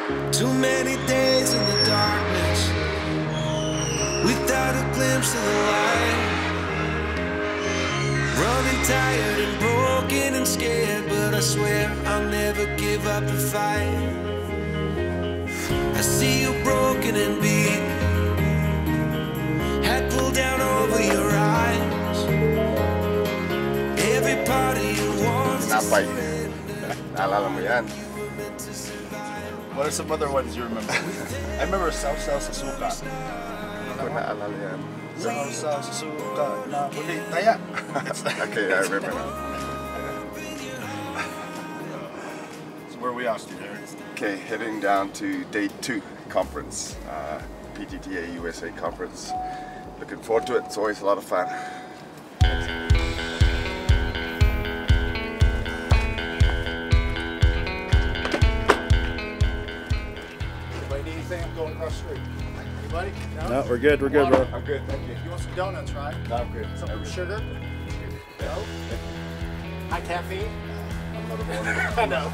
Too many days in the darkness without a glimpse of the light. Running tired and broken and scared, but I swear I'll never give up the fight. I see you broken and beat, head pulled down over your eyes. Every part of you wants to surrender. Naalala mo yan? What are some other ones you remember? I remember Sausaw sa Suka. Hindi ko naalala yan. Sausaw sa Suka na uli taya. Okay, I remember now. So where are we off to here? Okay, heading down to day 2 conference, PTTA USA conference. Looking forward to it. It's always a lot of fun. Going across the street. Anybody? No, we're good, bro. I'm good, thank you. You want some donuts, right? No, I'm good. Something with sugar? No? High caffeine? I'm not a morning. I know.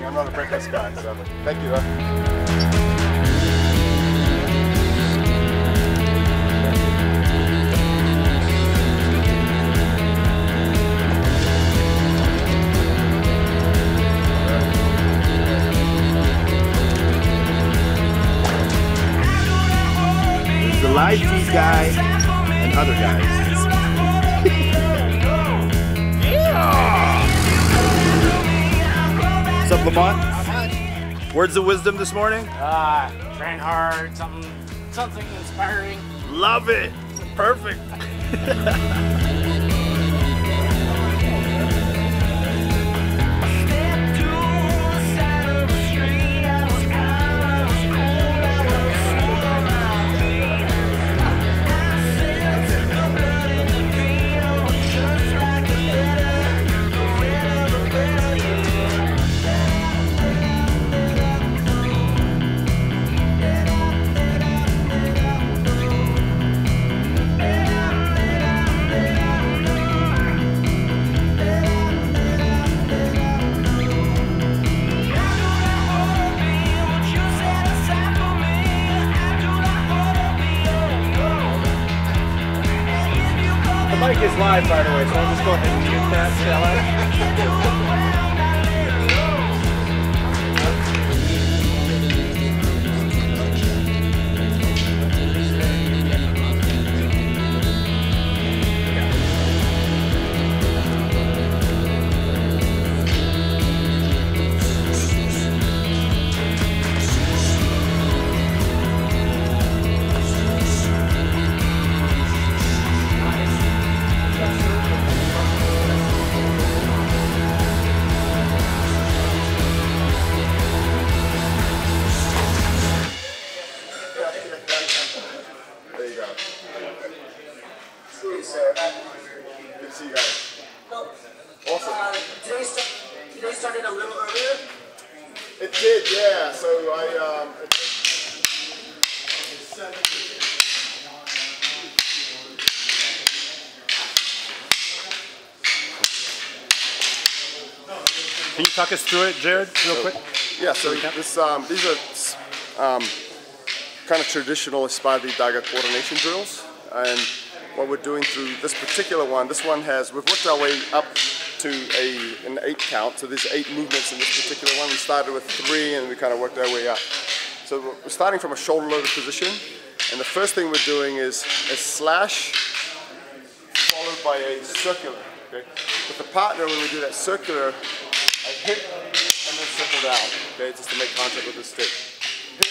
I'm not a breakfast guy, so thank you. Live feed guy and other guys. What's up, Lamont? Words of wisdom this morning? Train hard, something inspiring. Love it. Perfect. The mic is live, by the way, so I'll just go ahead and mute that, shall I? There you go. Good to see you guys. Awesome. Today started a little earlier. It did, yeah. So Can you talk us through it, Jared, real quick? yeah. So this these are kind of traditional Espadi Dagger coordination drills, and what we're doing through this particular one, we've worked our way up to an 8 count, so there's 8 movements in this particular one. We started with 3 and we kind of worked our way up. So we're starting from a shoulder loaded position, and the first thing we're doing is a slash followed by a circular. Okay? With the partner, when we do that circular, I hit and then circle down, okay, just to make contact with the stick. Hit,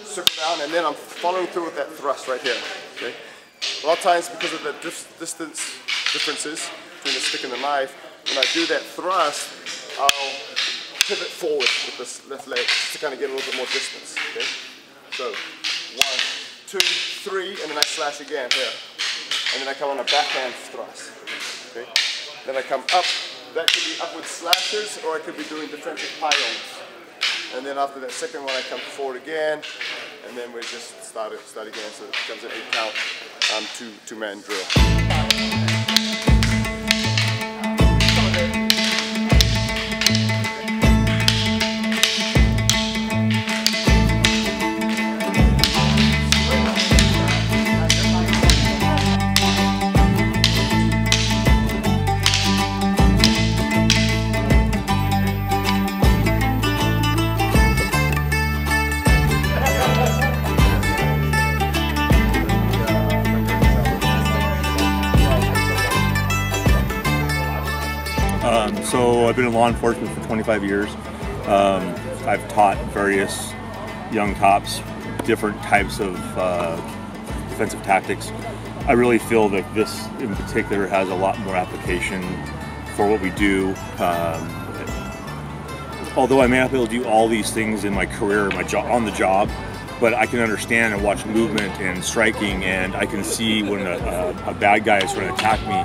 circle down, and then I'm following through with that thrust right here. Okay? A lot of times, because of the distance differences between the stick and the knife, when I do that thrust, I'll pivot forward with this left leg to kind of get a little bit more distance. Okay? So 1, 2, 3, and then I slash again here, and then I come on a backhand thrust. Okay? Then I come up. That could be upward slashes, or I could be doing defensive pylons. And then after that second one, I come forward again, and then we just start again. So it becomes an 8 count, two-man drill. So I've been in law enforcement for 25 years. I've taught various young cops different types of defensive tactics. I really feel that this in particular has a lot more application for what we do. Although I may not be able to do all these things in my career, my job, on the job, but I can understand and watch movement and striking, and I can see when a bad guy is trying to attack me,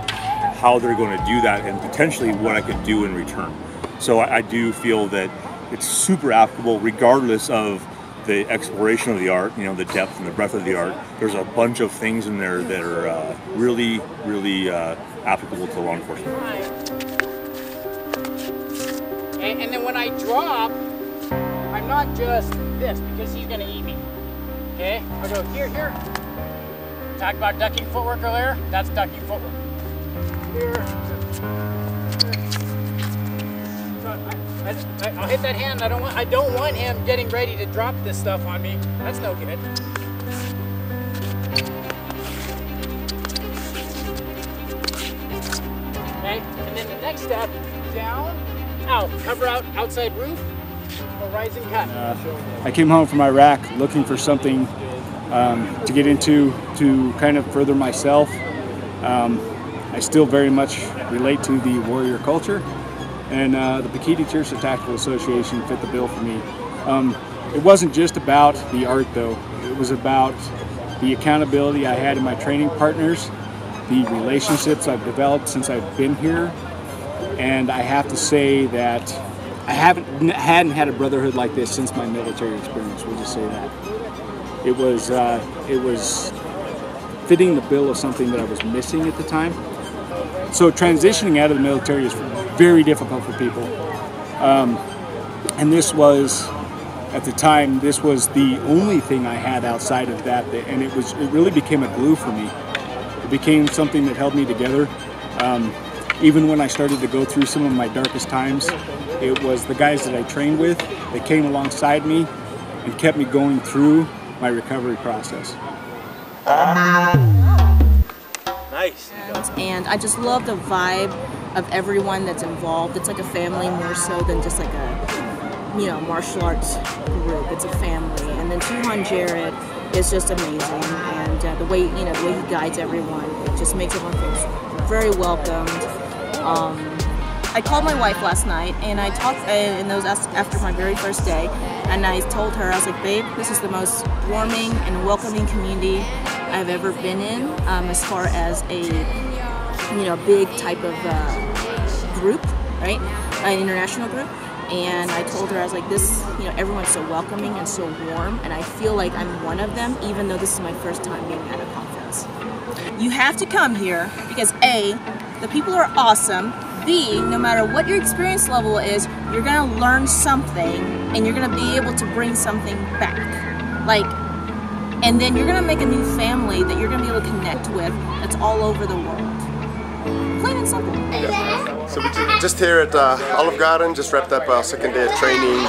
how they're going to do that and potentially what I could do in return. So I do feel that it's super applicable regardless of the exploration of the art, you know, the depth and the breadth of the art. There's a bunch of things in there that are really applicable to law enforcement. And then when I drop, I'm not just this, because he's gonna eat me. Okay? I go here. Talked about ducking footwork earlier. That's ducking footwork. Here. I'll hit that hand. I don't want him getting ready to drop this stuff on me. That's no good. Okay, and then the next step, down, out, cover out outside roof, or rising cut. I came home from Iraq looking for something to get into to kind of further myself. I still very much relate to the warrior culture. And the Pekiti Tirsia Tactical Association fit the bill for me. It wasn't just about the art though, it was about the accountability I had in my training partners, the relationships I've developed since I've been here, and I have to say that I hadn't had a brotherhood like this since my military experience, we'll just say that. It was fitting the bill of something that I was missing at the time. So transitioning out of the military is very difficult for people. And this was, at the time, this was the only thing I had outside of that, and it really became a glue for me. It became something that held me together. Even when I started to go through some of my darkest times, it was the guys that I trained with that came alongside me and kept me going through my recovery process. Nice. And I just love the vibe of everyone that's involved. It's like a family more so than just like a, you know, martial arts group. It's a family. And then Tuhan Jared is just amazing. And the way, you know, the way he guides everyone, it just makes everyone feel very welcomed. I called my wife last night and I talked, and those after my very first day, and I told her, I was like, babe, this is the most warming and welcoming community I've ever been in, as far as a, you know, big type of group, right? An international group. And I told her, I was like, this, you know, everyone's so welcoming and so warm, and I feel like I'm one of them, even though this is my first time being at a conference. You have to come here because A, the people are awesome. B, no matter what your experience level is, you're gonna learn something and you're gonna be able to bring something back. Like, and then you're gonna make a new family that you're gonna be able to connect with that's all over the world. Plain and simple. Yeah. So we just here at Olive Garden, just wrapped up our second day of training.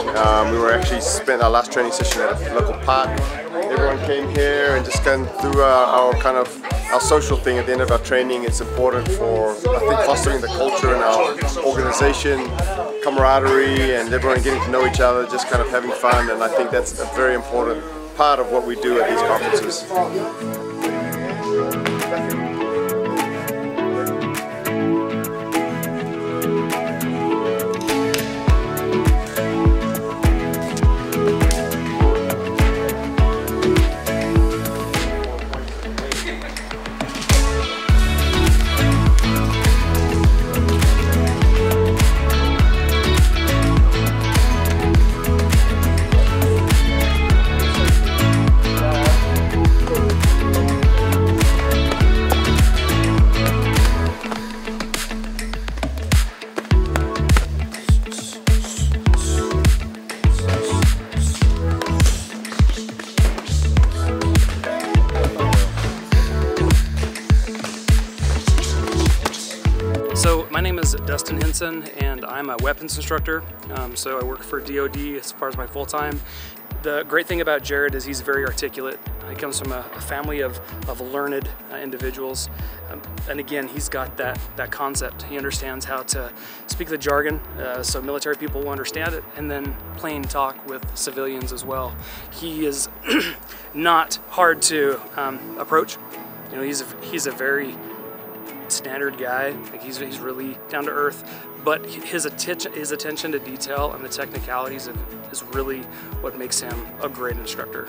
We were actually spent our last training session at a local park. Everyone came here and just kind of through our social thing at the end of our training. It's important for, I think, fostering the culture in our organization, camaraderie, and everyone getting to know each other, just kind of having fun. And I think that's a very important part of what we do at these conferences. So my name is Dustin Henson and I'm a weapons instructor. So I work for DoD as far as my full-time. The great thing about Jared is he's very articulate. He comes from a family of learned individuals. And again, he's got that concept. He understands how to speak the jargon so military people will understand it, and then plain talk with civilians as well. He is not hard to approach. You know, he's a very standard guy. Like he's really down to earth, but his attention to detail and the technicalities is really what makes him a great instructor.